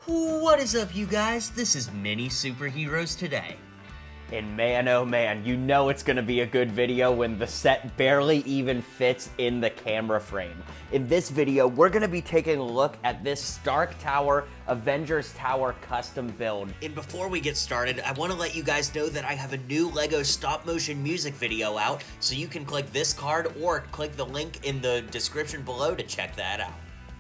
What is up, you guys? This is Mini Superheroes Today. And man, oh man, you know it's gonna be a good video when the set barely even fits in the camera frame. In this video, we're gonna be taking a look at this Stark Tower Avengers Tower custom build. And before we get started, I want to let you guys know that I have a new LEGO stop-motion music video out, so you can click this card or click the link in the description below to check that out.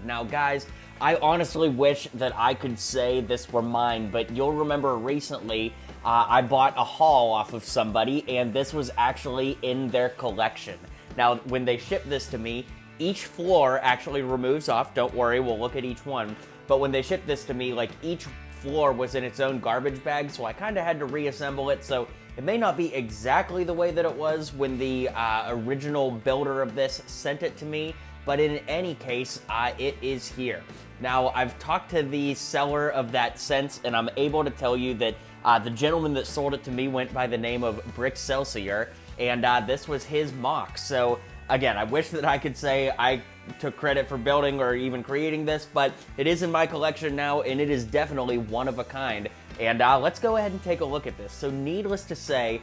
Now guys, I honestly wish that I could say this were mine, but you'll remember recently I bought a haul off of somebody, and this was actually in their collection. Now, when they ship this to me, each floor actually removes off. Don't worry, we'll look at each one. But when they shipped this to me, like, each floor was in its own garbage bag, so I kind of had to reassemble it. So it may not be exactly the way that it was when the original builder of this sent it to me, but in any case, it is here. Now, I've talked to the seller of that sense, and I'm able to tell you that the gentleman that sold it to me went by the name of Brick Celsior, and this was his MOC. So, again, I wish that I could say I took credit for building or even creating this, but it is in my collection now, and it is definitely one of a kind. And let's go ahead and take a look at this. So needless to say,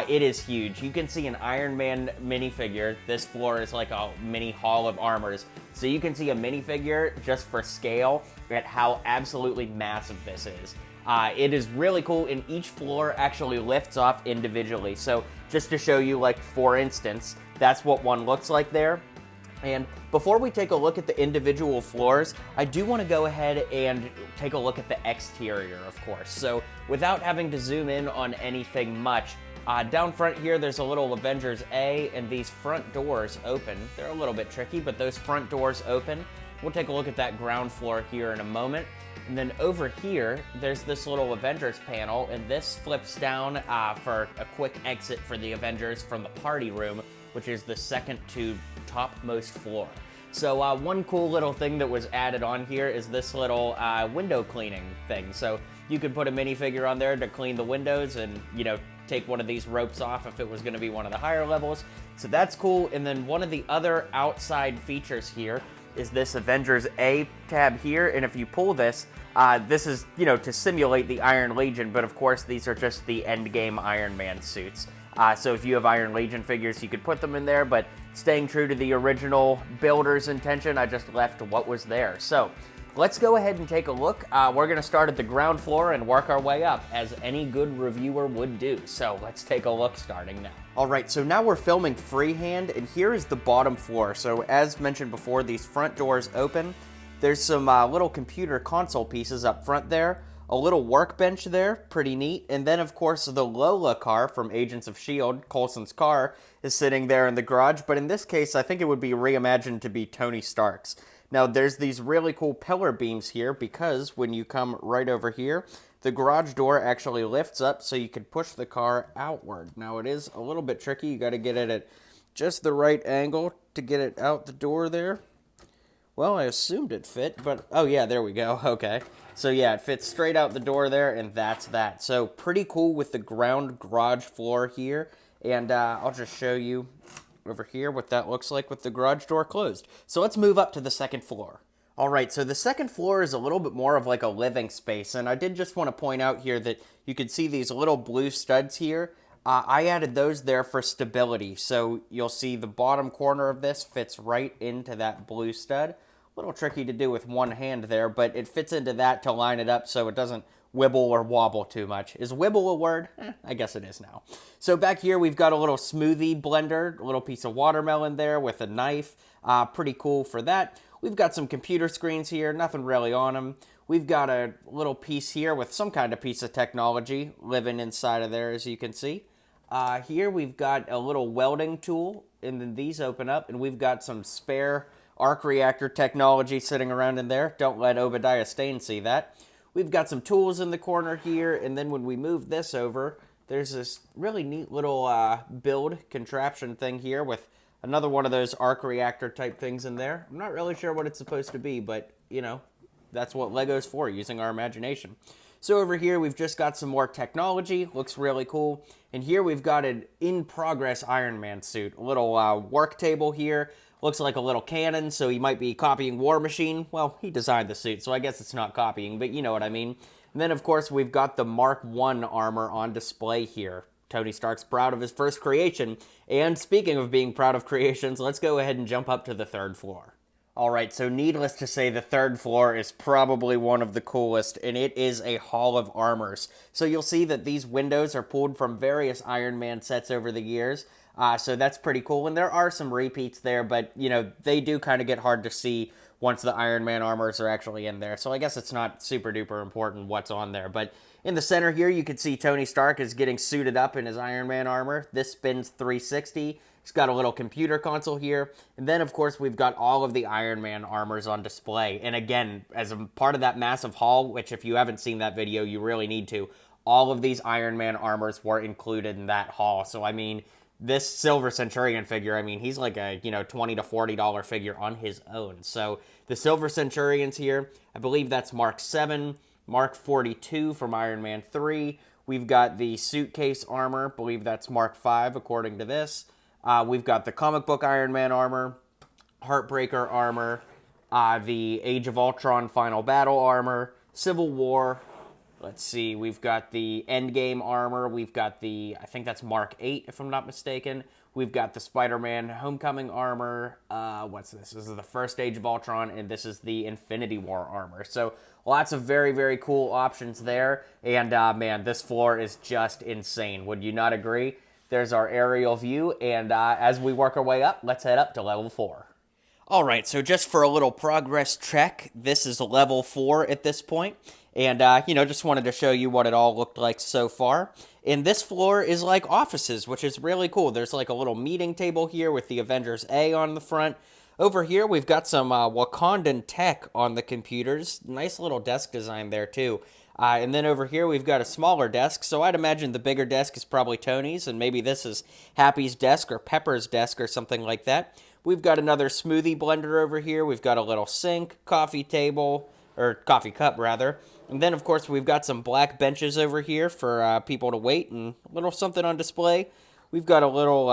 it is huge. You can see an Iron Man minifigure. This floor is like a mini hall of armors. So you can see a minifigure just for scale at how absolutely massive this is. It is really cool, and each floor actually lifts off individually. So just to show you, like, for instance, that's what one looks like there. And before we take a look at the individual floors, I do want to go ahead and take a look at the exterior, of course. So without having to zoom in on anything much, down front here, there's a little Avengers A, and these front doors open. They're a little bit tricky, but those front doors open. We'll take a look at that ground floor here in a moment. And then over here, there's this little Avengers panel, and this flips down for a quick exit for the Avengers from the party room, which is the second to topmost floor. So one cool little thing that was added on here is this little window cleaning thing. So you could put a minifigure on there to clean the windows and, you know, take one of these ropes off if it was going to be one of the higher levels. So that's cool. And then one of the other outside features here is this Avengers A tab here, and if you pull this, this is, you know, to simulate the Iron Legion, but of course these are just the endgame Iron Man suits. So if you have Iron Legion figures, you could put them in there, but staying true to the original builder's intention, I just left what was there. So let's go ahead and take a look. We're going to start at the ground floor and work our way up, as any good reviewer would do. So let's take a look starting now. All right, so now we're filming freehand, and here is the bottom floor. So as mentioned before, these front doors open. There's some little computer console pieces up front there. A little workbench there, pretty neat. And then, of course, the Lola car from Agents of S.H.I.E.L.D., Coulson's car, is sitting there in the garage. But in this case, I think it would be reimagined to be Tony Stark's. Now, there's these really cool pillar beams here because when you come right over here, the garage door actually lifts up so you can push the car outward. Now, it is a little bit tricky. You got to get it at just the right angle to get it out the door there. Well, I assumed it fit, but oh yeah, there we go. Okay. So yeah, it fits straight out the door there, and that's that. So pretty cool with the ground garage floor here. And I'll just show you over here what that looks like with the garage door closed. So let's move up to the second floor. All right, so the second floor is a little bit more of like a living space, and I did just want to point out here that you can see these little blue studs here. I added those there for stability, so you'll see the bottom corner of this fits right into that blue stud. A little tricky to do with one hand there, but it fits into that to line it up so it doesn't wibble or wobble too much. Is wibble a word? I guess it is now. So back here we've got a little smoothie blender, a little piece of watermelon there with a knife. Pretty cool for that. We've got some computer screens here, nothing really on them. We've got a little piece here with some kind of piece of technology living inside of there, as you can see. Here we've got a little welding tool, and then these open up, and we've got some spare arc reactor technology sitting around in there. Don't let Obadiah Stane see that. We've got some tools in the corner here, and then when we move this over, there's this really neat little build contraption thing here with another one of those arc reactor type things in there. I'm not really sure what it's supposed to be, but, you know, that's what Lego's for, using our imagination. So over here, we've just got some more technology. Looks really cool. And here we've got an in-progress Iron Man suit. A little work table here. Looks like a little cannon, so he might be copying War Machine. Well, he designed the suit, so I guess it's not copying, but you know what I mean. And then, of course, we've got the Mark 1 armor on display here. Tony Stark's proud of his first creation. And speaking of being proud of creations, let's go ahead and jump up to the 3rd floor. Alright, so needless to say, the 3rd floor is probably one of the coolest, and it is a Hall of Armors. So you'll see that these windows are pulled from various Iron Man sets over the years, so that's pretty cool. And there are some repeats there, but, you know, they do kind of get hard to see once the Iron Man armors are actually in there. So I guess it's not super duper important what's on there, but in the center here, you can see Tony Stark is getting suited up in his Iron Man armor. This spins 360. He's got a little computer console here. And then, of course, we've got all of the Iron Man armors on display. And again, as a part of that massive haul, which if you haven't seen that video, you really need to, all of these Iron Man armors were included in that haul. So, I mean, this Silver Centurion figure, I mean, he's like a, you know, $20 to $40 figure on his own. So, the Silver Centurions here, I believe that's Mark 7, Mark 42 from Iron Man 3. We've got the suitcase armor, I believe that's Mark 5 according to this. We've got the comic book Iron Man armor, Heartbreaker armor, the Age of Ultron Final Battle armor, Civil War. Let's see, we've got the Endgame armor. We've got the, I think that's Mark 8 if I'm not mistaken. We've got the Spider-Man Homecoming armor. What's this? This is the first Age of Ultron, and this is the Infinity War armor. So lots of very, very cool options there. And man, this floor is just insane. Would you not agree? There's our aerial view, and as we work our way up, let's head up to level 4. Alright, so just for a little progress check, this is level 4 at this point, and, you know, just wanted to show you what it all looked like so far. And this floor is like offices, which is really cool. There's like a little meeting table here with the Avengers A on the front. Over here, we've got some Wakandan tech on the computers. Nice little desk design there, too. And then over here, we've got a smaller desk, so I'd imagine the bigger desk is probably Tony's, and maybe this is Happy's desk or Pepper's desk or something like that. We've got another smoothie blender over here. We've got a little sink, coffee table, or coffee cup, rather. And then, of course, we've got some black benches over here for people to wait, and a little something on display. We've got a little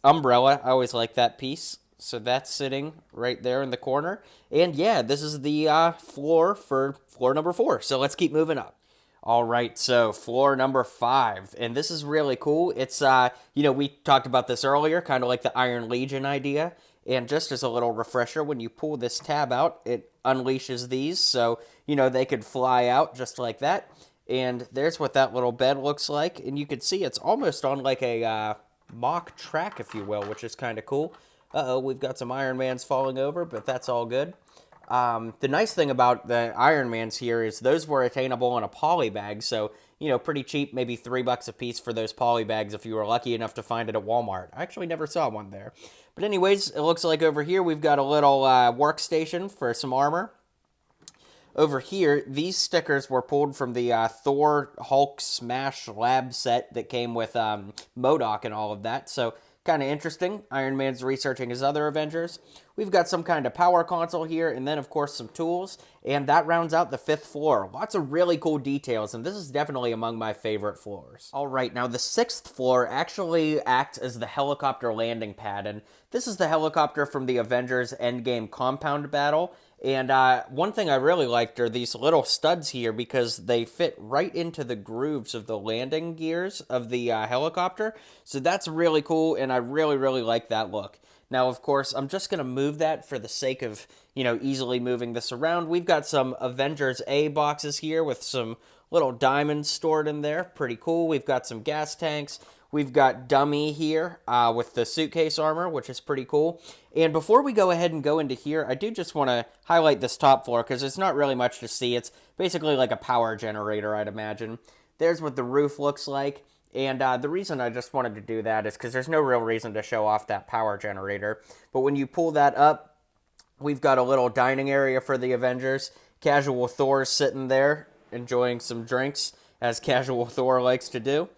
umbrella. I always like that piece. So that's sitting right there in the corner. And yeah, this is the floor for floor number 4. So let's keep moving up. All right, so floor number 5. And this is really cool. It's, you know, we talked about this earlier, kind of like the Iron Legion idea. And just as a little refresher, when you pull this tab out, it unleashes these. So, you know, they could fly out just like that. And there's what that little bed looks like. And you can see it's almost on like a mock track, if you will, which is kind of cool. Uh-oh, we've got some Iron Mans falling over, but that's all good. The nice thing about the Iron Mans here is those were attainable in a poly bag, so, you know, pretty cheap, maybe $3 a piece for those poly bags if you were lucky enough to find it at Walmart. I actually never saw one there. But anyways, it looks like over here we've got a little workstation for some armor. Over here, these stickers were pulled from the Thor Hulk Smash Lab set that came with MODOK and all of that, so kind of interesting. Iron Man's researching his other Avengers. We've got some kind of power console here, and then, of course, some tools. And that rounds out the 5th floor. Lots of really cool details, and this is definitely among my favorite floors. All right, now the 6th floor actually acts as the helicopter landing pad, and this is the helicopter from the Avengers Endgame compound battle. And one thing I really liked are these little studs here because they fit right into the grooves of the landing gears of the helicopter. So that's really cool, and I really, really like that look. Now, of course, I'm just going to move that for the sake of, you know, easily moving this around. We've got some Avengers A boxes here with some little diamonds stored in there. Pretty cool. We've got some gas tanks. We've got Dummy here with the suitcase armor, which is pretty cool. And before we go ahead and go into here, I do just want to highlight this top floor because there's not really much to see. It's basically like a power generator, I'd imagine. There's what the roof looks like. And the reason I just wanted to do that is because there's no real reason to show off that power generator. But when you pull that up, we've got a little dining area for the Avengers. Casual Thor's sitting there enjoying some drinks, as Casual Thor likes to do.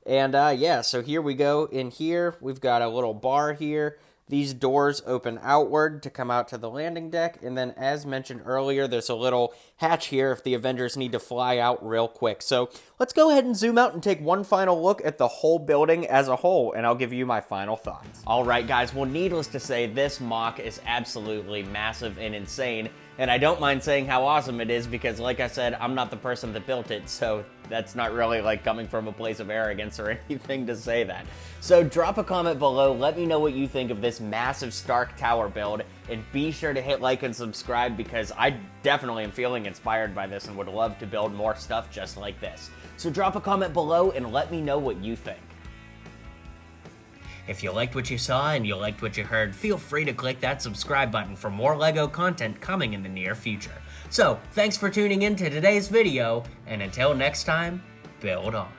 And yeah, so here we go. In here, we've got a little bar here. These doors open outward to come out to the landing deck, and then as mentioned earlier, there's a little hatch here if the Avengers need to fly out real quick. So let's go ahead and zoom out and take one final look at the whole building as a whole, and I'll give you my final thoughts. All right, guys, well, needless to say, this MOC is absolutely massive and insane, and I don't mind saying how awesome it is because, like I said, I'm not the person that built it, so that's not really like coming from a place of arrogance or anything to say that. So drop a comment below, let me know what you think of this massive Stark Tower build, and be sure to hit like and subscribe because I definitely am feeling inspired by this and would love to build more stuff just like this. So drop a comment below and let me know what you think. If you liked what you saw and you liked what you heard, feel free to click that subscribe button for more LEGO content coming in the near future. So, thanks for tuning in to today's video, and until next time, build on.